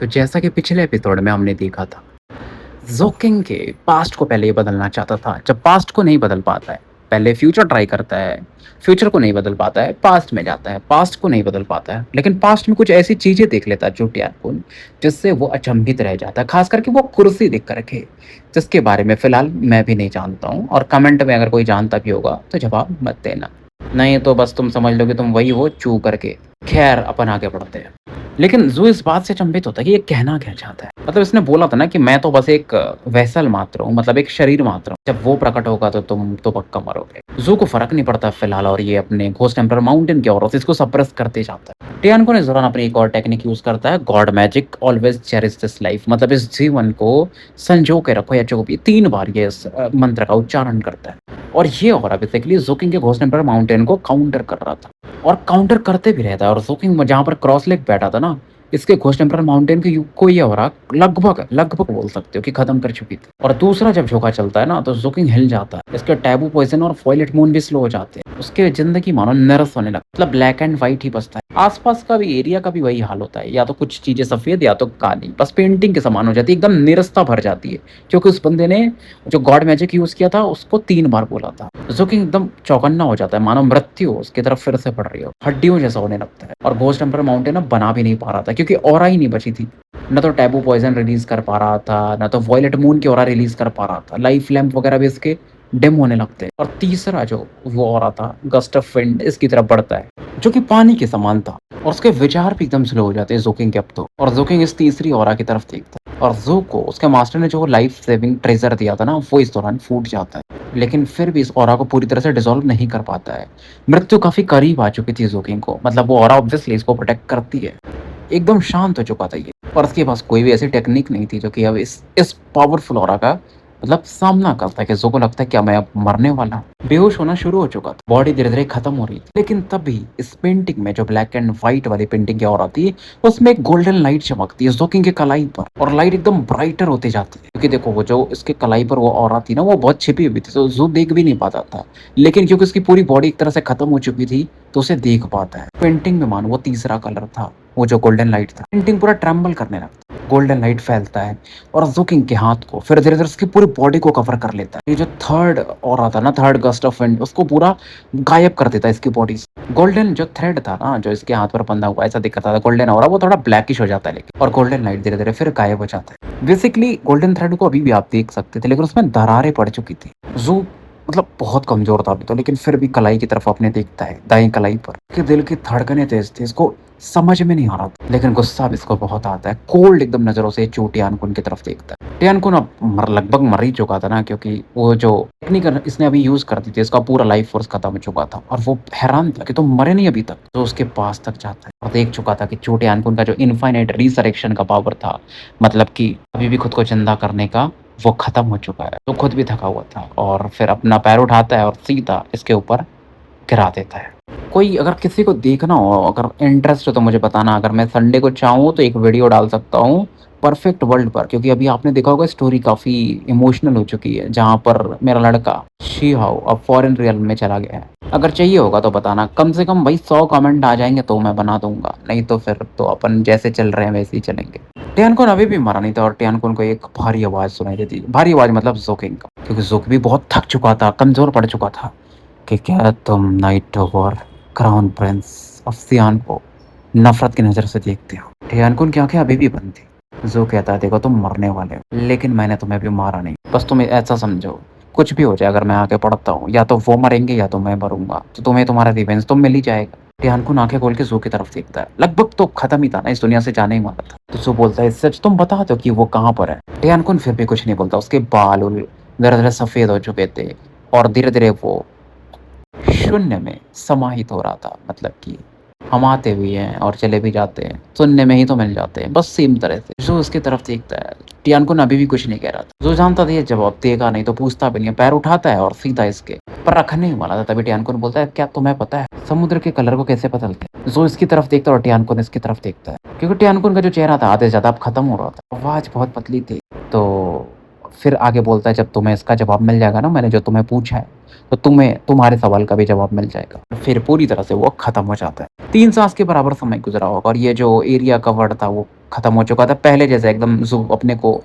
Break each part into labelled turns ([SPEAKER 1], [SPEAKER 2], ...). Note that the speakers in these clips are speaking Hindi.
[SPEAKER 1] तो जैसा कि पिछले एपिसोड में हमने देखा था, ज़ोकिंग के पास्ट को पहले ये बदलना चाहता था। जब पास्ट को नहीं बदल पाता है, पहले फ्यूचर ट्राई करता है, फ्यूचर को नहीं बदल पाता है, पास्ट में जाता है, पास्ट को नहीं बदल पाता है, लेकिन पास्ट में कुछ ऐसी चीज़ें देख लेता है चुटियापुन, जिससे वो अचंभित रह जाता है। ख़ास करके वो कुर्सी देख कर के, जिसके बारे में फ़िलहाल मैं भी नहीं जानता हूँ और कमेंट में अगर कोई जानता भी होगा, तो जवाब मत देना। नहीं तो बस तुम समझ लो कि तुम वही हो चू करके। खैर अपन आगे बढ़ते हैं। लेकिन ज़ू इस बात से अचंभित होता है कि ये कहना क्या चाहता है? मतलब इसने बोला था ना कि मैं तो बस एक वेसल मात्र हूँ, मतलब एक शरीर मात्र हूँ। जब वो प्रकट होगा तो तुम तो पक्का मरोगे। ज़ू को फ़र्क नहीं पड़ता फिलहाल और ये अपने घोस्ट एम्परर माउंटेन की ओर से इसको सप्रेस करते जाता है। टियानको इस दौरान अपनी एक और टेक्निक यूज़ करता है, God magic always cherish this life, मतलब इस जीवन को संजो के रखो या जो भी 3 बार ये इस मंत्र का उच्चारण करता है। और ये ऑरा बेसिकली ज़ोकिंग के घोस्ट एम्परर माउंटेन को काउंटर कर रहा था और काउंटर करते भी रहता है। और ज़ोकिंग में जहाँ पर क्रॉस लेग बैठा था ना, इसके घोस्ट एम्परर माउंटेन के युग को ये ऑरा लगभग लगभग बोल सकते हो कि खत्म कर चुकी थी। और दूसरा जब झोंका चलता है ना, तो ज़ोकिंग हिल जाता है। इसके टैबू पॉइजन और वॉयलेट मून भी स्लो हो जाते हैं। उसके जिंदगी मानो निरस होने लगती, मतलब ब्लैक एंड व्हाइट ही बचता है। आसपास का भी एरिया का भी वही हाल होता है, या तो कुछ चीजें सफेद या तो काली, बस पेंटिंग के समान हो जाती है, एकदम निरसता भर जाती है। क्योंकि उस बंदे ने जो गॉड मैजिक यूज किया था उसको 3 बार बोला था। ज़ोकिंग एकदम चौकन्ना हो जाता है, मानो मृत्यु उसकी तरफ फिर से बढ़ रही हो, हड्डियों जैसा होने लगता है। और घोस्ट एम्परर माउंटेन अब बना भी नहीं पा रहा था, क्योंकि ऑरा ही नहीं बची थी। न तो टैबू पॉइजन रिलीज कर पा रहा था, न तो वॉयलेट मून की ऑरा रिलीज कर पा रहा था। लाइफ लैम्प वगैरह भी इसके डिम होने लगते हैं। और तीसरा जो वो ऑरा था, गस्ट ऑफ विंड, इसकी तरफ बढ़ता है, जो कि पानी के समान था। और उसके विचार भी एकदम स्लो हो जाते हैं ज़ोकिंग के अब तो। और ज़ोकिंग इस तीसरी ऑरा की तरफ देखता है, और ज़ो को उसके मास्टर ने जो लाइफ सेविंग ट्रेजर दिया था ना, वो इस दौरान फूट जाता है। लेकिन फिर भी इस ऑरा को पूरी तरह से डिसॉल्व नहीं कर पाता है। मृत्यु काफी करीब आ चुकी थी ज़ोकिंग को, मतलब वो ऑरा ऑब्वियसली इसको प्रोटेक्ट करती है। एकदम शांत हो चुका था ये, और उसके पास कोई भी ऐसी टेक्निक नहीं थी जो कि अब इस पावरफुल ऑरा का मतलब सामना करता है। कि ज़ो को लगता है क्या मैं अब मरने वाला हूँ। बेहोश होना शुरू हो चुका था, बॉडी धीरे धीरे खत्म हो रही थी। लेकिन तभी इस पेंटिंग में, जो ब्लैक एंड व्हाइट वाली पेंटिंग की ओर आती है, उसमें एक गोल्डन लाइट चमकती है ज़ोकिंग के कलाई पर, और लाइट एकदम ब्राइटर होती जाती है। क्योंकि देखो वो जो इसके कलाई पर वो और आती ना, वो बहुत छिपी हुई थी, तो ज़ो देख भी नहीं पाता था। लेकिन क्योंकि उसकी पूरी बॉडी एक तरह से खत्म हो चुकी थी, तो उसे देख पाता है। पेंटिंग में मान वो तीसरा कलर था, वो जो गोल्डन लाइट था। पेंटिंग पूरा ट्रेम्बल करने लगता है, गोल्डन लाइट फैलता है और ज़ोकिंग के हाथ को फिर धीरे धीरे उसकी पूरी बॉडी को कवर कर लेता है। ये जो थर्ड और आता ना, थर्ड गस्ट ऑफ विंड, उसको पूरा गायब कर देता है इसकी बॉडी से। गोल्डन जो थ्रेड था ना, जो इसके हाथ पर बंधा हुआ, ऐसा दिखता था गोल्डन और वो थोड़ा ब्लैकिश हो जाता है, लेकिन और गोल्डन लाइट धीरे धीरे फिर गायब हो जाता है। बेसिकली गोल्डन थ्रेड को अभी भी आप देख सकते थे, लेकिन उसमें दरारें पड़ चुकी थी। ज़ू मतलब बहुत कमजोर था अभी तो, लेकिन फिर भी कलाई की तरफ अपने देखता है, दाई कलाई पर। कि दिल की धड़कनें तेज थी, इसको समझ में नहीं आ रहा था, लेकिन गुस्सा भी इसको बहुत आता है। कोल्ड एकदम नजरों से चू टियानकुन की तरफ देखता है। टियानकुन अब लगभग मर ही चुका था ना, क्योंकि वो जो टेक्निक इसने अभी यूज कर दी थी, इसका पूरा लाइफ फोर्स खत्म हो चुका था। और वो हैरान था कि तुम मरे नहीं अभी तक। तो उसके पास तक जाता है और देख चुका था कि चू टियानकुन का जो इनफाइनाइट रिसरेक्शन का पावर था, मतलब कि अभी भी खुद को जिंदा करने का, वो खत्म हो चुका है। तो खुद भी थका हुआ था, और फिर अपना पैर उठाता है और सीधा इसके ऊपर गिरा देता है। कोई अगर किसी को देखना हो, अगर इंटरेस्ट हो तो मुझे बताना। अगर मैं संडे को चाहूँ तो एक वीडियो डाल सकता हूँ परफेक्ट वर्ल्ड पर, क्योंकि अभी आपने देखा होगा स्टोरी काफ़ी इमोशनल हो चुकी है, जहाँ पर मेरा लड़का शी हाउ अब फॉरेन रियल में चला गया है। अगर चाहिए होगा तो बताना। कम से कम भाई 100 कमेंट आ जाएंगे तो मैं बना दूंगा, नहीं तो फिर तो अपन जैसे चल रहे हैं वैसे ही चलेंगे। टियानकुन अभी भी मरा नहीं था, और टियानकुन को एक भारी आवाज़ सुनाई देती। भारी आवाज़ मतलब ज़ोकिंग का, क्योंकि ज़ोक भी बहुत थक चुका था, कमज़ोर पड़ चुका था। कि क्या तुम night over crown Prince of सियान को नफरत की नज़र से देखते हो? टियानकुन की आंखें अभी भी बंद थी। जो कहता है देखो तुम मरने वाले हो, लेकिन मैंने तुम्हें अभी मारा नहीं। बस तुम ऐसा समझो, कुछ भी हो जाए अगर मैं आगे पढ़ता हूँ, या तो वो मरेंगे या तो मैं मरूंगा, तो तुम्हें तुम्हारा रिवेंज तो मिल ही जाएगा। टियानकुन आंखें खोल के जू की तरफ देखता है। लगभग तो खत्म ही था ना, इस दुनिया से जाने ही वाला था। तो जू बोलता है सच तुम बता दो कि वो कहाँ पर है। टियानकुन फिर भी कुछ नहीं बोलता। उसके बाल उल धीरे धीरे सफेद हो चुके थे, और धीरे धीरे वो शून्य में समाहित हो रहा था। मतलब कि हम आते भी हैं और चले भी जाते हैं, शून्य में ही तो मिल जाते हैं, बस सेम तरह से। जो उसकी तरफ देखता है, टियानकुन अभी भी कुछ नहीं कह रहा था। जो जानता था ये जवाब देगा नहीं, तो पूछता भी नहीं, पैर उठाता है और सीधा इसके पर रखने ही वाला था। तभी टियानकुन बोलता है क्या तुम्हें पता है समुद्र के कलर को कैसे बदलते हैं? जो इसकी तरफ देखता है और टियानकुन इसकी तरफ देखता है, क्योंकि टियानकुन का जो चेहरा था आधे से ज्यादा अब खत्म हो रहा था, आवाज बहुत पतली थी। तो फिर आगे बोलता है जब तुम्हें इसका जवाब मिल जाएगा ना, मैंने जो तुम्हें पूछा है, तो तुम्हें तुम्हारे सवाल का भी जवाब मिल जाएगा। फिर पूरी तरह से वो खत्म हो जाता है। 3 सांस के बराबर समय गुजरा होगा, और ये जो एरिया कवर्ड था वो खत्म हो चुका था, पहले जैसे एकदम ज़ू अपने को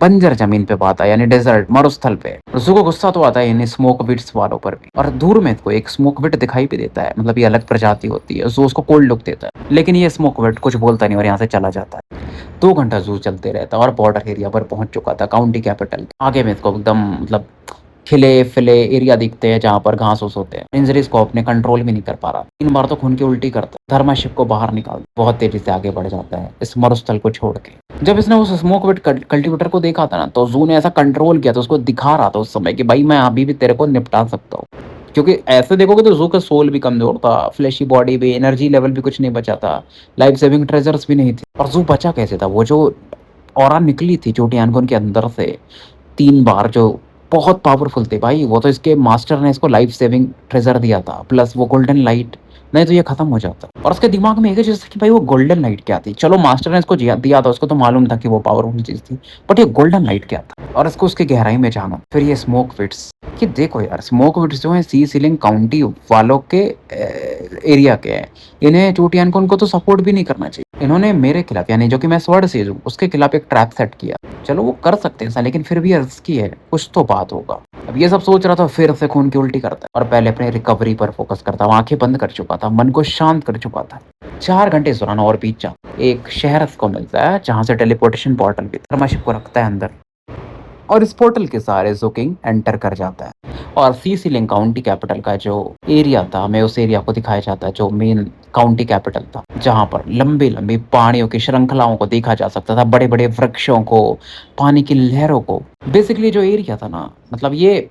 [SPEAKER 1] बंजर ज़मीन पे पाता है, यानी डेज़र्ट मरुस्थल पे। ज़ू को गुस्सा तो आता है इन स्मोकविड्स वालों पर भी, और दूर में इसको एक स्मोकविड दिखाई भी देता है, मतलब ये अलग प्रजाति होती है, ज़ू उसको कोल्ड लुक देता है। लेकिन ये स्मोकविड कुछ बोलता नहीं और यहाँ से चला जाता है। 2 घंटा ज़ू चलते रहता है और बॉर्डर एरिया पर पहुँच चुका था, काउंटी कैपिटल। आगे में इसको एकदम मतलब खिले-फिले एरिया दिखते हैं जहाँ पर घास-फूस होते हैं। इंजरीज़ को अपने कंट्रोल भी नहीं कर पा रहा। 3 बार तो खून की उल्टी करता है। धर्माशिप को बाहर निकाल बहुत तेज़ी से आगे बढ़ जाता है, इस मरुस्थल को छोड़ के। जब इसने उस स्मोकविड कल्टीवेटर को देखा था ना, तो ज़ू ने ऐसा कंट्रोल किया था, उसको दिखा रहा था उस समय कि भाई मैं अभी भी तेरे को निपटा सकता हूँ। क्योंकि ऐसे देखोगे तो ज़ू का सोल भी कमज़ोर था, फ्लेशी बॉडी भी, एनर्जी लेवल भी कुछ नहीं बचा था, लाइफ सेविंग ट्रेजर्स भी नहीं थे। और ज़ू बचा कैसे था? वो जो ऑरा निकली थी चोटी यानगोन के अंदर से 3 बार, जो बहुत पावरफुल थे भाई, वो तो इसके मास्टर ने इसको लाइफ सेविंग ट्रेजर दिया था, प्लस वो गोल्डन लाइट, नहीं तो ये खत्म हो जाता। और उसके दिमाग में एक ही चीज़ था कि भाई वो गोल्डन लाइट क्या थी? चलो मास्टर ने इसको दिया था, उसको तो मालूम था कि वो पावरफुल चीज़ थी, बट ये गोल्डन लाइट क्या था? और इसको उसकी गहराई में जाना। फिर ये स्मोकविड्स, कि देखो यार स्मोकविड्स जो हैं सी सीलिंग काउंटी वालों के एरिया के हैं। इन्हें चोटियानकोन को तो सपोर्ट भी नहीं करना चाहिए। इन्होंने मेरे खिलाफ, यानी जो कि मैं स्वर्ण सेज हूँ, उसके खिलाफ एक ट्रैप सेट किया। चलो वो कर सकते हैं ऐसा, लेकिन फिर भी ये रिस्की है, कुछ तो बात होगा। अब ये सब सोच रहा था, फिर से खून की उल्टी करता है और पहले अपने रिकवरी पर फोकस करता। आंखें बंद कर चुका था, मन को शांत कर चुका था। 4 घंटे इस दौरान और बीत जाते। एक शहर इसको मिलता है जहाँ से टेलीपोर्टेशन पोर्टल भी धर्मशिप को रखता है अंदर, और इस पोर्टल के सहारे ज़ोकिंग एंटर कर जाता है। और सी सीलिंग काउंटी कैपिटल का जो एरिया था, हमें उस एरिया को दिखाया जाता है जो मेन काउंटी कैपिटल था, जहाँ पर लंबी लंबी पहाड़ियों की श्रृंखलाओं को देखा जा सकता था, बड़े बड़े वृक्षों को, पानी की लहरों को। बेसिकली जो एरिया था ना, मतलब ये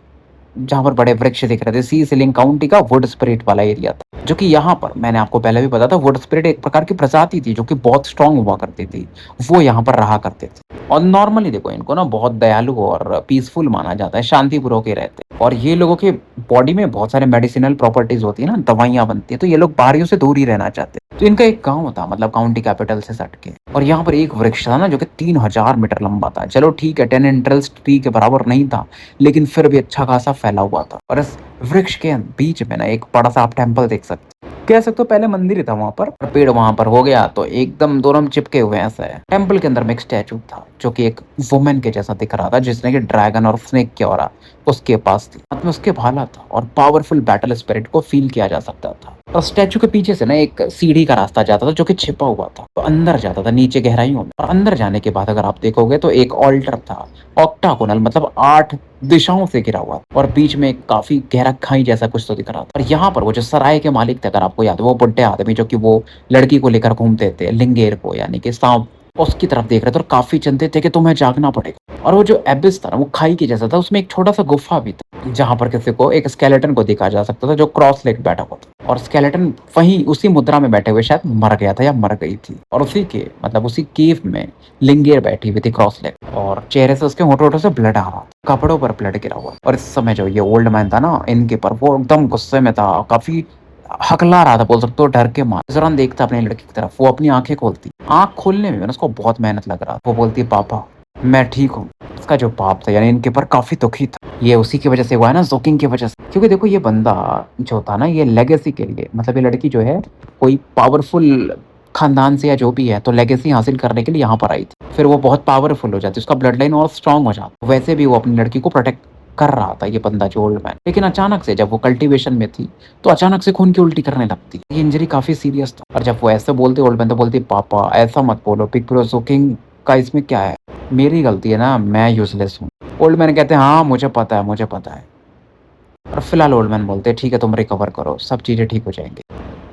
[SPEAKER 1] जहाँ पर बड़े वृक्ष दिख रहे थे, सी सीलिंग काउंटी का वुड स्पिरिट वाला एरिया था। जो कि यहाँ पर मैंने आपको पहले भी बताया था, वुड स्पिरिट एक प्रकार की प्रजाति थी जो कि बहुत स्ट्रांग हुआ करती थी, वो यहाँ पर रहा करते थे। और नॉर्मली देखो इनको ना बहुत दयालु और पीसफुल माना जाता है, शांतिपूर्वक ही रहते हैं। और ये लोगों के बॉडी में बहुत सारे मेडिसिनल प्रॉपर्टीज होती है ना, दवाइयाँ बनती है, तो ये लोग बाहरियों से दूर ही रहना चाहते हैं। तो इनका एक गांव था, मतलब काउंटी कैपिटल से सट के, और यहाँ पर एक वृक्ष था ना जो कि 3000 मीटर लंबा था। चलो ठीक है, 10 इंटरेस्ट ट्री के बराबर नहीं था, लेकिन फिर भी अच्छा खासा फैला हुआ था। और इस वृक्ष के बीच में ना एक बड़ा सा आप टेम्पल देख सकते, कह सकते हो पहले मंदिर ही था वहां पर, और पेड़ वहां पर हो गया तो एकदम दोनों चिपके हुए ऐसा है। टेम्पल के अंदर में एक स्टैचू था जो कि एक वुमेन के जैसा दिख रहा था, जिसने कि ड्रैगन और स्नेक की ऑरा उसके पास थी, हाथ में उसके भाला था, और पावरफुल बैटल स्पिरिट को फील किया जा सकता था। और स्टैचू के पीछे से ना एक सीढ़ी का रास्ता जाता था जो कि छिपा हुआ था, तो अंदर जाता था नीचे गहराइयों में। और अंदर जाने के बाद अगर आप देखोगे तो एक ऑल्टर था, ऑक्टागोनल, मतलब 8 दिशाओं से घिरा हुआ, और बीच में एक काफी गहरा खाई जैसा कुछ तो दिख रहा था। और यहाँ पर वो जो सराय के मालिक थे, अगर आपको याद है, वो बुड्ढे आदमी जो कि वो लड़की को लेकर घूमते थे, लिंगेर को, यानी कि सांप, उसकी तरफ देख रहे थे और काफी चिंतित थे कि तुम्हें जागना पड़ेगा। और वो जो एबिस था ना, वो खाई के जैसा था, उसमें एक छोटा सा गुफा भी था जहां पर किसी को एक स्केलेटन को देखा जा सकता था जो क्रॉस लेग बैठा हुआ था, और स्केलेटन वहीं उसी मुद्रा में बैठे हुए शायद मर गया था या मर गई थी। और उसी के मतलब उसी केव में लिंगेर बैठी हुई थी क्रॉस लेग, और चेहरे से उसके होठों से ब्लड आ रहा था, कपड़ों पर ब्लड गिरा हुआ। और इस समय जो ये ओल्ड मैन था ना इनके पर, वो एकदम गुस्से में था, काफी हकला रहा था, बोल सकते हो डर के मारे। इस दौरान देखता अपनी लड़की की तरफ, वो अपनी आंखें खोलती, आंख खोलने में उसको बहुत मेहनत लग रहा था। वो बोलती, पापा मैं ठीक हूँ। इसका जो बाप था यानी इनके ऊपर काफी दुखी था, ये उसी की वजह से हुआ है ना, जोकिंग की वजह से। क्योंकि देखो ये बंदा जो था ना, ये लेगेसी के लिए, मतलब ये लड़की जो है कोई पावरफुल खानदान से या जो भी है, तो लेगेसी हासिल करने के लिए यहाँ पर आई थी। फिर वो बहुत पावरफुल हो जाती, उसका ब्लड लाइन और स्ट्रांग हो जाता। वैसे भी वो अपनी लड़की को प्रोटेक्ट कर रहा था ये बंदा जो ओल्ड मैन। लेकिन अचानक से जब वो कल्टीवेशन में थी, तो अचानक से खून की उल्टी करने लगती। ये इंजरी काफी सीरियस था, और जब वो ऐसे बोलते ओल्ड मैन, तो बोलती, पापा ऐसा मत बोलो, बिग ब्रो जोकिंग का इसमें क्या है, मेरी गलती है ना, मैं यूजलेस हूँ। ओल्ड मैन कहते हैं, हाँ मुझे पता है, मुझे पता है। और फिलहाल ओल्ड मैन बोलते हैं, ठीक है तुम रिकवर करो, सब चीजें ठीक हो जाएंगी,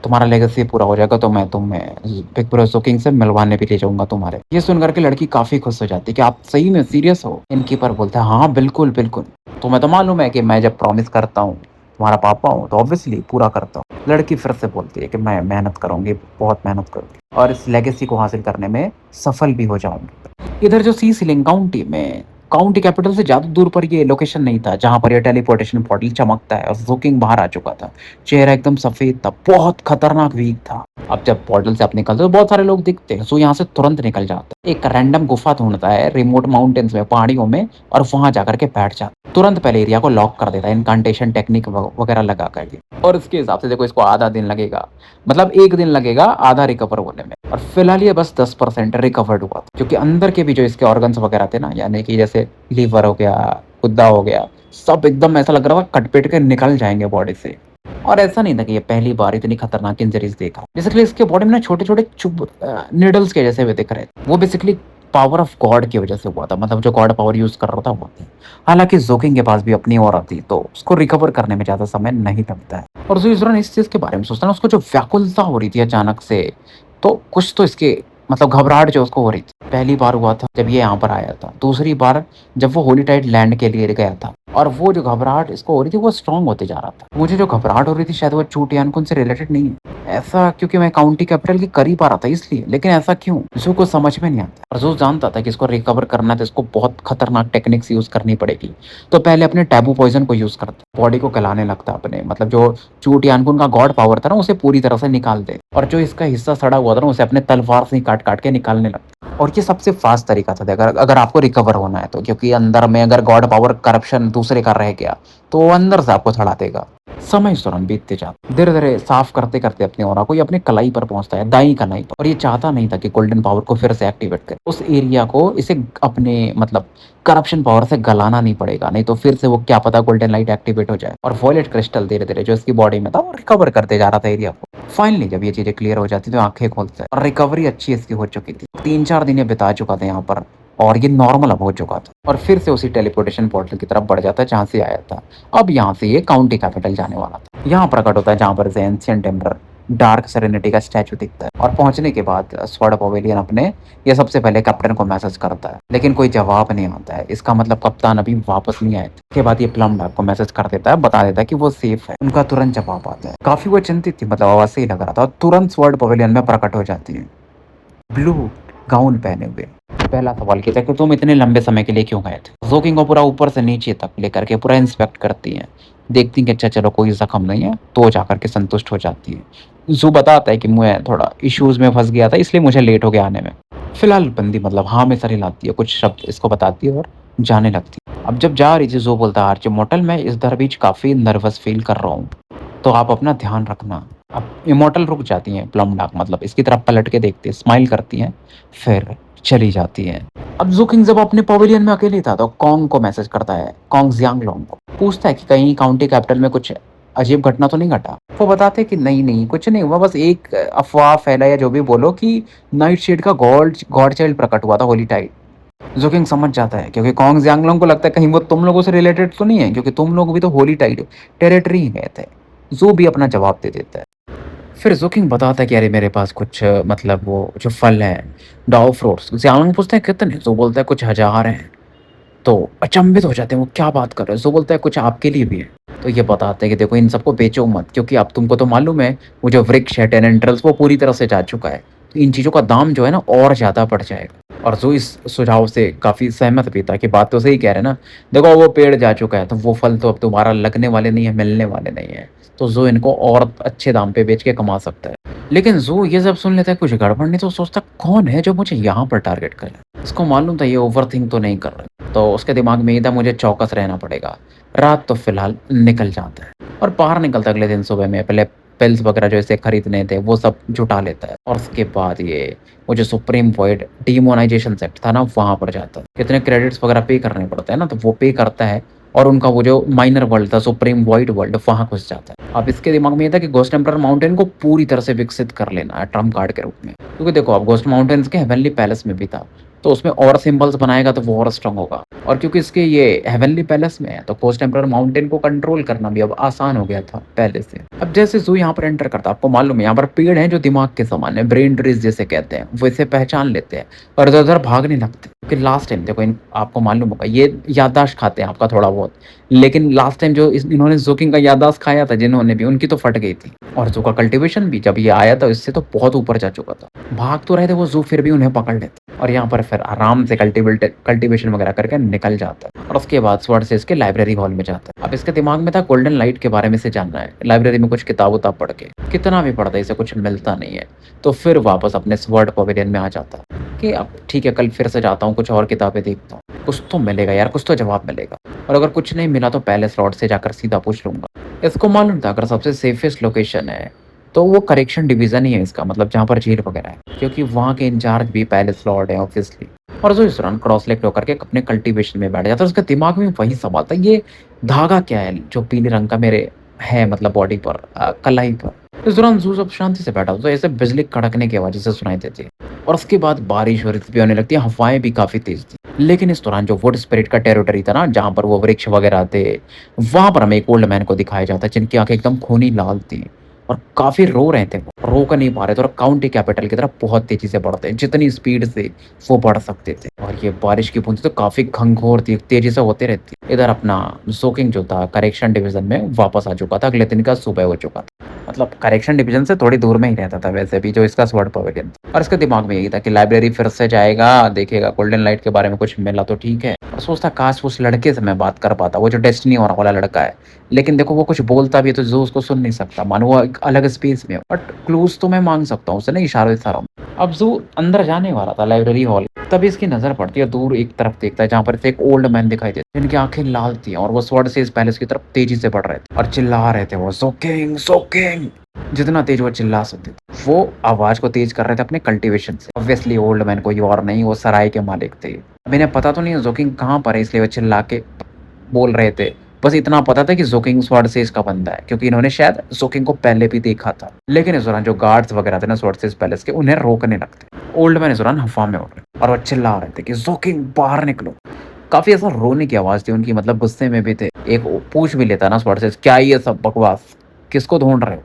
[SPEAKER 1] तुम्हारा लेगेसी पूरा हो जाएगा, तो मैं तुम्हें बिग ब्रो जोकिंग से मिलवाने भी ले जाऊंगा तुम्हारे। ये सुनकर के लड़की काफी खुश हो जाती है कि आप सही में सीरियस हो। इनकी पर बोलता है, हाँ बिल्कुल बिल्कुल, तुम्हें तो मालूम है कि मैं जब प्रॉमिस करता हूँ, तुम्हारा पापा हूँ, तो ऑब्वियसली पूरा करता हूँ। लड़की फिर से बोलती है कि मैं मेहनत करूंगी, बहुत मेहनत करूंगी, और इस लेगेसी को हासिल करने में सफल भी हो जाऊंगी। इधर जो सी सीलिंग काउंटी में काउंटी कैपिटल से ज़्यादा दूर पर ये लोकेशन नहीं था, जहाँ पर ये टेलीपोर्टेशन पोर्टल चमकता है और ज़ोकिंग बाहर आ चुका था। चेहरा एकदम सफ़ेद था, बहुत खतरनाक वीक था। अब जब पोर्टल से आप निकलते हो, तो बहुत सारे लोग दिखते हैं, ज़ो यहाँ से तुरंत निकल जाता है। एक रैंडम गुफ़ा ढूँढता है रिमोट माउंटेन्स में, पहाड़ियों में और वहाँ जाकर के बैठ जाता है। तुरंत पहले एरिया को लॉक कर देता है, इनकांटेशन टेक्निक वगैरह लगा कर के। और इसके हिसाब से देखो इसको आधा दिन लगेगा, मतलब 1 दिन लगेगा आधा रिकवर होने में। और फिलहाल ये बस 10% रिकवर्ड हुआ था, क्योंकि अंदर के भी जो इसके ऑर्गन्स वगैरह थे ना, यानी कि जैसे लीवर हो गया, गुद्दा हो गया, सब एकदम ऐसा लग रहा था कट-पिट के निकल जाएँगे बॉडी से। और ऐसा नहीं था कि ये पहली बार इतनी खतरनाक इंजरीज़ देखा। बेसिकली इसके बॉडी में ना छोटे-छोटे नीडल्स के जैसे भी दिख रहे थे। वो बेसिकली पावर ऑफ गॉड की वजह से हुआ था, मतलब जो गॉड पावर यूज़ कर रहा था वो थी। हालाँकि ज़ोकिंग के पास भी अपनी ऑरा थी, तो उसको रिकवर करने में ज़्यादा समय नहीं लगता है। और जो इस दौरान इस चीज़ के बारे में सोचता है ना, उसको जो व्याकुलता हो रही थी अचानक से, तो कुछ तो इसके मतलब घबराहट जो उसको हो रही थी। पहली बार हुआ था जब ये यहाँ पर आया था, दूसरी बार जब वो होली टाइड लैंड के लिए गया था, और वो जो घबराहट इसको हो रही थी वो स्ट्रॉन्ग होते जा रहा था। मुझे जो घबराहट हो रही थी शायद वो चोटियानकुन से रिलेटेड नहीं है। ऐसा क्योंकि मैं काउंटी कैपिटल के करीब आ रहा था इसलिए, लेकिन ऐसा क्यों? ज़ू को समझ में नहीं आता। और ज़ू जानता था कि इसको रिकवर करना है तो इसको बहुत खतरनाक टेक्निक्स यूज़ करनी पड़ेगी। तो पहले अपने टैबू पॉइज़न को यूज़ करता, बॉडी को गलाने लगता अपने, मतलब जो चोटियानकुन का गॉड पावर था ना उसे पूरी तरह से निकाल दे, और जो इसका हिस्सा सड़ा हुआ था ना उसे अपने तलवार से ही काट-काट के निकालने लगता। और ये सबसे फ़ास्ट तरीका था अगर अगर आपको रिकवर होना है तो, क्योंकि अंदर में अगर गॉड पावर करप्शन दूसरे का रह गया, तो वो अंदर से आपको थड़ा देगा। समय इस दौरान बीतते जाता, धीरे-धीरे साफ करते-करते अपनी ऑरा को ये अपने कलाई पर पहुँचता है, दाईं कलाई पर। और ये चाहता नहीं था कि गोल्डन पावर को फिर से एक्टिवेट करे। उस एरिया को इसे अपने मतलब करप्शन पावर से गलाना नहीं पड़ेगा, नहीं तो फिर से वो क्या पता गोल्डन लाइट एक्टिवेट हो जाए। और वॉयलेट क्रिस्टल धीरे-धीरे जो इसकी बॉडी में था वो रिकवर करते जा रहा था एरिया को। फाइनली जब ये चीज़ें क्लियर हो जाती तो आँखें खोलता है, और रिकवरी अच्छी इसकी हो चुकी थी। 3-4 दिन ये बिता चुका था यहाँ पर, और ये नॉर्मल अब हो चुका था, और फिर से उसी टेलीपोर्टेशन पोर्टल की तरफ बढ़ जाता है जहाँ से आया था। अब यहाँ से ये काउंटी कैपिटल जाने वाला था। यहाँ प्रकट होता है जहाँ पर से एंशिएंट एम्परर डार्क सेरेनिटी का स्टैचू दिखता है, और पहुंचने के बाद स्वॉर्ड पवेलियन अपने ये सबसे पहले कैप्टन को मैसेज करता है, लेकिन कोई जवाब नहीं आता है। इसका मतलब कप्तान अभी वापस नहीं आए थे। इसके बाद ये प्लम डार्क को मैसेज कर देता है, बता देता है कि वो सेफ है। उनका तुरंत जवाब आता है। काफी वो चिंतित थी, मतलब आवाज से ही लग रहा था, और तुरंत स्वॉर्ड पवेलियन में प्रकट हो जाती है ब्लू गाउन पहने हुए। पहला सवाल किया था कि तुम इतने लंबे समय के लिए क्यों गए थे? ज़ोकिंग को पूरा ऊपर से नीचे तक लेकर के पूरा इंस्पेक्ट करती हैं, देखती हैं कि अच्छा चलो कोई ज़ख्म नहीं है, तो जाकर के संतुष्ट हो जाती है। ज़ू बताता है कि मैं थोड़ा इश्यूज़ में फँस गया था इसलिए मुझे लेट हो गया आने में। फिलहाल बंदी मतलब हाँ में सर हिलाती है, कुछ शब्द इसको बताती है और जाने लगती है। अब जब जा रही थी ज़ू बोलता है आर्ची मॉर्टल मैं इस दर बीच काफ़ी नर्वस फ़ील कर रहा हूँ, तो आप अपना ध्यान रखना। अब इमॉर्टल रुक जाती हैं, प्लम डार्क मतलब इसकी तरफ पलट के देखती है, स्माइल करती हैं, फिर चली जाती हैं। अब ज़ुकिंग जब अपने पवेलियन में अकेले था तो कॉन्ग को मैसेज करता है, कॉन्ग जियांगलोंग को। पूछता है कि कहीं काउंटी कैपिटल में कुछ अजीब घटना तो नहीं घटा? वो बताते हैं कि नहीं, कुछ नहीं हुआ, बस एक अफ़वाह फैला या जो भी बोलो कि नाइट शेड का गॉड गॉड चाइल्ड प्रकट हुआ था होली टाइड। ज़ुकिंग समझ जाता है क्योंकि कॉन्ग जियांगलोंग को लगता है कहीं वो तुम लोगों से रिलेटेड तो नहीं है, क्योंकि तुम लोग भी तो होली टाइड टेरिटरी ही गए थे। ज़ू भी अपना जवाब दे देता है। फिर ज़ुकिंग बताता है कि अरे मेरे पास कुछ मतलब वो जो फल हैं, डाओ फ्रूट्स। ज़ियांगलोंग पूछता है कितने? ज़ू बोलता है कुछ हज़ार हैं। तो अचंभित हो जाते हैं, वो क्या बात कर रहे हो? ज़ू बोलता है कुछ आपके लिए भी है। तो ये बताते हैं कि देखो इन सबको बेचो मत, क्योंकि अब तुमको तो मालूम है वो जो वृक्ष है टेनेंट्रल्स वो पूरी तरह से जा चुका है। तो इन चीज़ों का दाम जो है ना और ज़्यादा बढ़ जाएगा। और ज़ू इस सुझाव से काफ़ी सहमत भी था कि बात तो सही कह रहे हैं ना। देखो वो पेड़ जा चुका है तो वो फल तो अब दोबारा लगने वाले नहीं है, मिलने वाले नहीं है। तो ज़ू इनको और अच्छे दाम पे बेच के कमा सकता है। लेकिन ज़ू ये सब सुन लेता है कुछ गड़बड़ नहीं, तो सोचता कौन है जो मुझे यहाँ पर टारगेट करे। इसको मालूम था ये ओवरथिंक तो नहीं कर रहे, तो उसके दिमाग में ये था मुझे चौकस रहना पड़ेगा। रात तो फिलहाल निकल जाता है और बाहर निकलता अगले दिन सुबह में पहले पिल्स वगैरह जो इसे खरीदने थे वो सब जुटा लेता है, और उसके बाद ये वो जो सुप्रीम वॉइड डीमोनाइजेशन सेक्ट था ना वहाँ पर जाता है। कितने क्रेडिट्स वगैरह पे करने पड़ते हैं ना, तो वो पे करता है और उनका वो जो माइनर वर्ल्ड था सुप्रीम वाइड वर्ल्ड वहाँ घुस जाता है। अब इसके दिमाग में ये था कि घोस्ट एम्परर माउंटेन को पूरी तरह से विकसित कर लेना है ट्रम्प कार्ड के रूप में, क्योंकि देखो अब घोस्ट माउंटेन्स के हेवनली पैलेस में भी था, तो उसमें और सिंबल्स बनाएगा तो वो और स्ट्रांग होगा। और क्योंकि इसके ये हेवनली पैलेस में है तो घोस्ट एम्परर माउंटेन को कंट्रोल करना भी अब आसान हो गया था पहले से। अब जैसे ज़ू यहाँ पर एंटर करता, आपको मालूम है यहाँ पर पेड़ हैं जो दिमाग के समान है, ब्रेन ट्रीज जैसे कहते हैं, वो इसे पहचान लेते हैं और इधर उधर भागने लगते हैं। कि लास्ट टाइम देखो इन आपको मालूम होगा ये याददाश्त खाते हैं आपका थोड़ा बहुत। लेकिन लास्ट टाइम जो इन्होंने ज़ोकिंग का याददाश्त खाया था जिन्होंने भी उनकी तो फट गई थी। और ज़ू का कल्टीवेशन भी जब ये आया था इससे तो बहुत ऊपर जा चुका था। भाग तो रहे थे वो ज़ू फिर भी उन्हें पकड़ लेते और यहाँ पर फिर आराम से कल्टीवेशन वगैरह करके निकल जाता है और उसके बाद स्वॉर्ड से इसके लाइब्रेरी हॉल में जाता है। अब इसके दिमाग में था गोल्डन लाइट के बारे में से जानना है। लाइब्रेरी में कुछ किताब-वुताब पढ़ के, कितना भी पढ़ता है इसे कुछ मिलता नहीं है। तो फिर वापस अपने स्वॉर्ड पवेलियन में आ जाता है कि अब ठीक है कल फिर से जाता हूँ, कुछ और किताबें देखता हूँ। कुछ तो मिलेगा यार, कुछ तो जवाब मिलेगा और अगर कुछ नहीं मिला तो पहले स्लॉट से जाकर सीधा पूछ लूँगा। इसको मालूम था अगर सबसे सेफेस्ट लोकेशन है, तो वो करेक्शन डिवीज़न ही है इसका मतलब जहाँ पर जेल वगैरह है, क्योंकि वहाँ के इंचार्ज भी पहले स्लॉट है ऑब्वियसली। और जो इस दौरान क्रॉस लेग होकर के अपने कल्टीवेशन में बैठ जाता है, उसके दिमाग में वही सवाल था, ये धागा क्या है जो पीले रंग का मेरे है मतलब बॉडी पर कलाई पर। इस दौरान ज़ू सब शांति से बैठा होता है, ऐसे बिजली कड़कने की आवाज़ जैसे सुनाई देती है और उसके बाद बारिश-वारिश भी होने लगती है, हवाएँ भी काफ़ी तेज़ थी। लेकिन इस दौरान जो वुड स्पिरिट का टेरिटरी था ना, जहाँ पर वो वृक्ष वगैरह थे, वहाँ पर हमें एक ओल्ड मैन को दिखाया जाता है, जिनकी आँखें एकदम खूनी लाल थी और काफ़ी रो रहे थे वो, रो कर नहीं पा रहे थे और काउंटी कैपिटल की तरफ बहुत तेज़ी से बढ़ते हैं, जितनी स्पीड से वो बढ़ सकते थे। और ये बारिश की बूँदें तो काफ़ी घंघोर थी, तेज़ी से होते रहती। इधर अपना ज़ोकिंग जो था करेक्शन डिवीज़न में वापस आ चुका था, अगले दिन का सुबह हो चुका था। मतलब करेक्शन डिवीज़न से थोड़ी दूर में ही रहता था वैसे भी जो इसका स्वॉर्ड पवेलियन था। और इसके दिमाग में यही था कि लाइब्रेरी फिर से जाएगा, देखेगा गोल्डन लाइट के बारे में कुछ मिला तो ठीक है। और सोचता काश उस लड़के से मैं बात कर पाता, वो जो डेस्टिनी और वाला लड़का है। लेकिन देखो वो कुछ बोलता भी है तो ज़ू उसको सुन नहीं सकता, मानो वो एक अलग स्पेस में हो। बट क्लूज़ तो मैं माँग सकता हूँ उससे ना इशारों-इशारों में। अब ज़ू अंदर जाने वाला था लाइब्रेरी हॉल, तभी इसकी नज़र पड़ती है दूर एक तरफ देखता है जहाँ पर इसे एक ओल्ड मैन दिखाई देता है, जिनकी आँखें लाल थी और वो स्वॉर्ड से इस पैलेस की तरफ तेज़ी से बढ़ रहे थे और चिल्ला रहे थे वो ज़ोकिंग ज़ोकिंग। जितना तेज़ वो चिल्ला सकते थे, वो आवाज़ को तेज़ कर रहे थे अपने कल्टीवेशन से। ऑब्वियसली ओल्ड मैन कोई और नहीं, वो सराय के मालिक थे। अब इन्हें पता तो नहीं है ज़ोकिंग कहाँ पर है इसलिए वो चिल्ला के बोल रहे थे। बस इतना पता था कि ज़ोकिंग स्वॉर्ड से इसका बंदा है, क्योंकि इन्होंने शायद ज़ोकिंग को पहले भी देखा था। लेकिन इस दौरान जो गार्ड्स वगैरह थे ना स्वॉर्ड से इस पैलेस के, उन्हें रोकने लगते। ओल्ड मैन इस दौरान हवा में उड़ रहे और वो चिल्ला रहे थे कि ज़ोकिंग बाहर निकलो। काफ़ी ऐसा रोने की आवाज़ थी उनकी, मतलब गुस्से में भी थे। एक पूछ भी लेता ना स्वॉर्ड से, क्या ये सब बकवास, किसको ढूँढ रहे हो?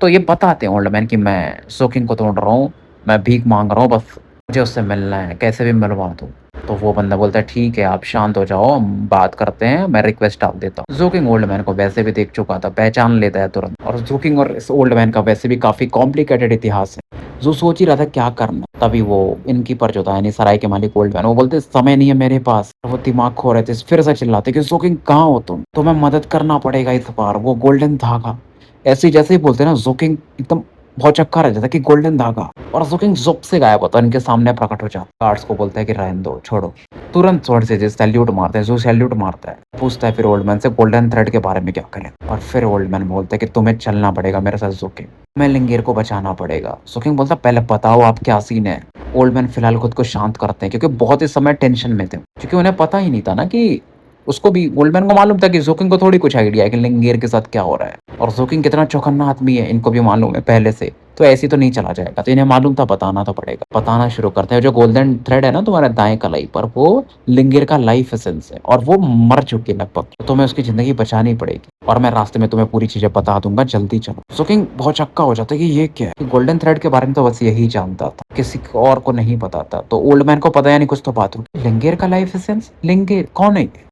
[SPEAKER 1] तो ये बताते हैं ओल्ड मैन कि मैं ज़ोकिंग को ढूँढ रहा हूँ, मैं भीख माँग रहा हूँ, बस मुझे उससे मिलना है, कैसे भी मिलवा दो। तो वो बंदा बोलता है ठीक है आप शांत हो जाओ, हम बात करते हैं, मैं रिक्वेस्ट डाल देता हूँ। ज़ोकिंग ओल्ड मैन को वैसे भी देख चुका था, पहचान लेता है तुरंत। और ज़ोकिंग और इस ओल्ड मैन का वैसे भी काफ़ी कॉम्प्लिकेटेड इतिहास है। ज़ू सोच ही रहा था क्या करना, तभी वो इनकीपर जो था यानी सराय के मालिक ओल्ड मैन, वो बोलते समय नहीं है मेरे पास। वो दिमाग खो रहे थे, फिर से चिल्लाते कि ज़ोकिंग कहाँ हो तुम? तुम्हें मदद करना पड़ेगा इस बार, वो गोल्डन धागा। ऐसे ही जैसे ही बोलते हैं ना ज़ोकिंग एकदम भौचक्का रह जाता है कि गोल्डन धागा, और ज़ोकिंग ज़ुप से गायब होता है, इनके सामने प्रकट हो जाता है। गार्ड्स को बोलता है कि रहने दो, छोड़ो। तुरंत स्वॉर्ड से सैल्यूट मारते हैं, ज़ू सैल्यूट मारता है। पूछता है फिर ओल्ड मैन से गोल्डन थ्रेड के बारे में क्या करें? और फिर ओल्ड मैन बोलता है कि तुम्हें चलना पड़ेगा मेरे साथ ज़ोकिंग, तुम्हें लिंगेर को बचाना पड़ेगा। ज़ोकिंग बोलता है पहले बताओ आप क्या सीन है? ओल्ड मैन फिलहाल खुद को शांत करते हैं क्योंकि बहुत ही समय टेंशन में थे, क्योंकि उन्हें पता ही नहीं था ना कि उसको भी ओल्ड मैन को मालूम था कि ज़ोकिंग को थोड़ी कुछ आइडिया है कि लिंगेर के साथ क्या हो रहा है। और ज़ोकिंग कितना चौकन्ना आदमी है इनको भी मालूम है पहले से, तो ऐसे तो नहीं चला जाएगा। तो इन्हें मालूम था बताना तो पड़ेगा। बताना शुरू करते हैं, जो गोल्डन थ्रेड है ना तुम्हारे दाएँ कलाई पर, वो लिंगेर का लाइफ एसेंस है और वो मर चुकी है लगभग। तो तुम्हें उसकी ज़िंदगी बचानी पड़ेगी और मैं रास्ते में तुम्हें पूरी चीज़ें बता दूँगा, जल्दी चलो। ज़ोकिंग भौचक्का हो जाता है कि ये क्या है? गोल्डन थ्रेड के बारे में तो बस यही जानता था, किसी और को नहीं पता था। तो ओल्ड मैन को पता है नहीं कुछ तो बात होगी। लिंगेर का लाइफ एसेंस? लिंगेर कौन है ये?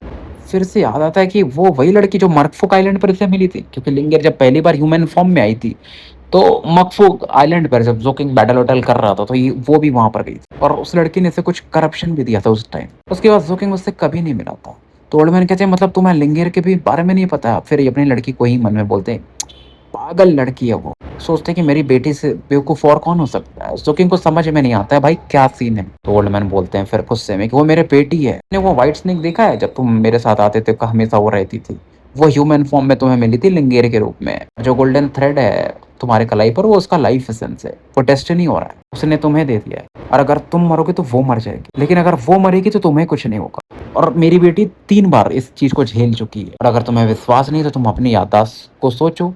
[SPEAKER 1] फिर से याद आता है कि वो वही लड़की जो मर्कफुक आइलैंड पर इसे मिली थी, क्योंकि लिंगेर जब पहली बार ह्यूमन फॉर्म में आई थी तो मर्कफुक आइलैंड पर जब ज़ोकिंग बैटल वैटल कर रहा था तो ये वो भी वहां पर गई थी और उस लड़की ने इसे कुछ करप्शन भी दिया था उस टाइम। उसके बाद ज़ोकिंग उससे कभी नहीं मिला था। तो ओल्ड मैन कहते हैं मतलब तुम्हें लिंगेर के भी बारे में नहीं पता? फिर ये अपनी लड़की को ही मन में बोलते हैं पागल लड़की है वो, सोचते हैं कि मेरी बेटी से बेवकूफ और कौन हो सकता है। ज़ोकिंग को समझ में नहीं आता है भाई क्या सीन है। तो ओल्ड मैन बोलते हैं फिर गुस्से में कि वो मेरे बेटी है, ने वो व्हाइट स्नेक देखा है जब तुम मेरे साथ आते थे हमेशा वो रहती थी, वो ह्यूमन फॉर्म में तुम्हें मिली थी लिंगेर के रूप में। जो गोल्डन थ्रेड है तुम्हारे कलाई पर वो उसका लाइफ एसेंस है, वो डेस्टिनी हो रहा है, उसने तुम्हें दे दिया है और अगर तुम मरोगे तो वो मर जाएगी, लेकिन अगर वो मरेगी तो तुम्हें कुछ नहीं होगा। और मेरी बेटी 3 बार इस चीज को झेल चुकी है और अगर तुम्हें विश्वास नहीं तो तुम अपनी याददाश्त को सोचो,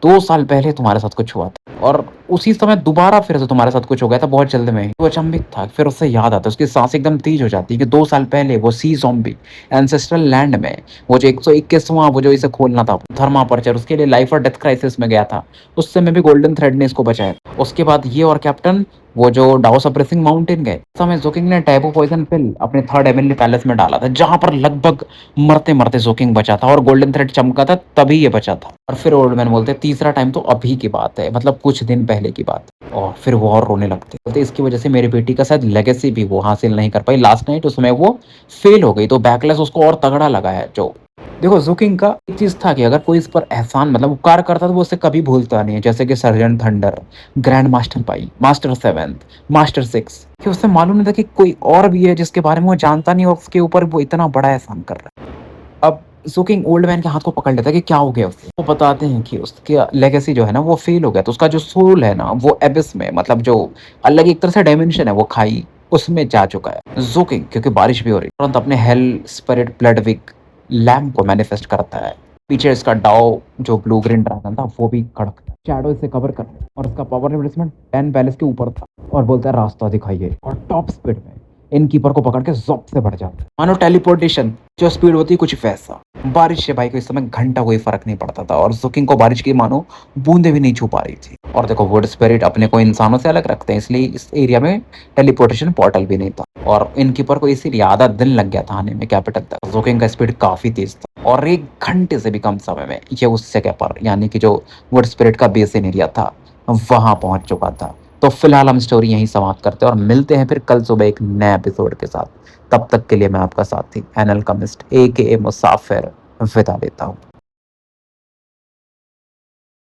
[SPEAKER 1] 2 साल पहले तुम्हारे साथ कुछ हुआ था और उसी समय दोबारा फिर से तुम्हारे साथ कुछ हो गया था बहुत जल्द में ही। वो अचंभित था, फिर उससे याद आता है, उसकी सांस एकदम तेज हो जाती है कि 2 साल पहले वो सी ज़ॉम्बी एंसेस्ट्रल लैंड में वो जो 121वां वो जो इसे खोलना था थर्मापर्चर, उसके लिए लाइफ और डेथ क्राइसिस में गया था, उस समय भी गोल्डन थ्रेड ने इसको बचाया। उसके बाद ये और कैप्टन वो जो डाओ सप्रेसिंग माउंटेन गए, उस समय ज़ोकिंग ने टैबू पॉइज़न पिल अपने थर्ड हेवनली पैलेस में डाला था, जहाँ पर लगभग मरते-मरते ज़ोकिंग बचा था और गोल्डन थ्रेड चमका था, तभी ये बचा था। और फिर ओल्ड मैन बोलते हैं तीसरा टाइम तो अभी की बात है, मतलब कुछ दिन पहले की बात है। और फिर वो और रोने लगते। बोलते इसकी वज़ह से मेरी बेटी का शायद लेगेसी भी वो हासिल नहीं कर पाई लास्ट नाइट, उसमें वो फेल हो गई, तो बैकलैश उसको और तगड़ा लगा है जो। देखो ज़ुकिंग का एक चीज़ था कि अगर कोई इस पर एहसान मतलब उपकार करता तो वो उसे कभी भूलता नहीं है। जैसे कि सर्जेंट थंडर, ग्रैंड मास्टर पाई, मास्टर सेवेंथ, मास्टर सिक्स, कि उसे मालूम नहीं था कि कोई और भी है जिसके बारे में वो जानता नहीं और उसके ऊपर वो इतना बड़ा एहसान कर रहा है। अब ज़ुकिंग ओल्ड मैन के हाथ को पकड़ लेता है कि क्या हो गया उसे। वो बताते हैं कि उसकी लेगेसी जो है ना वो फेल हो गया, तो उसका जो सोल है ना वो एबिस में, मतलब जो अलग एक तरह से डायमेंशन है वो खाई, उसमें जा चुका है। ज़ुकिंग क्योंकि बारिश भी हो रही है, तुरंत अपने हेल स्पिरिट ब्लडविक लैम्प को मैनिफेस्ट करता है। पीछे इसका डाओ जो ब्लू ग्रीन ड्रैगन था वो भी खड़कता है। शैडो इसे कवर कर ले और इसका पावर रिप्लेसमेंट 10 पैलेस के ऊपर था और बोलता है रास्ता दिखाइए, और टॉप स्पीड में इनकीपर को पकड़ के ज़ॉप से बढ़ जाता है। मानो टेलीपोर्टेशन जो स्पीड होती है कुछ वैसा। बारिश से भाई को इस समय घंटा कोई फर्क नहीं पड़ता था और ज़ुकिंग को बारिश की मानो बूंदे भी नहीं छू पा रही थी। और देखो वुड स्पिरिट अपने को इंसानों से अलग रखते हैं, इसलिए इस एरिया में टेलीपोर्टेशन पोर्टल भी नहीं था और इनकीपर को इसीलिए आधा दिन लग गया था आने में कैपिटल तक। ज़ुकिंग का स्पीड काफ़ी तेज़ था और 1 घंटे से भी कम समय में ये उस जगह पर, यानी कि जो वुड स्पिरिट का बेसिन एरिया था, वहाँ पहुँच चुका था। तो फिलहाल हम स्टोरी यहीं समाप्त करते हैं और मिलते हैं फिर कल सुबह एक नए एपिसोड के साथ। तब तक के लिए मैं आपका साथी एन अल्केमिस्ट AKA मुसाफिर विदा लेता हूँ।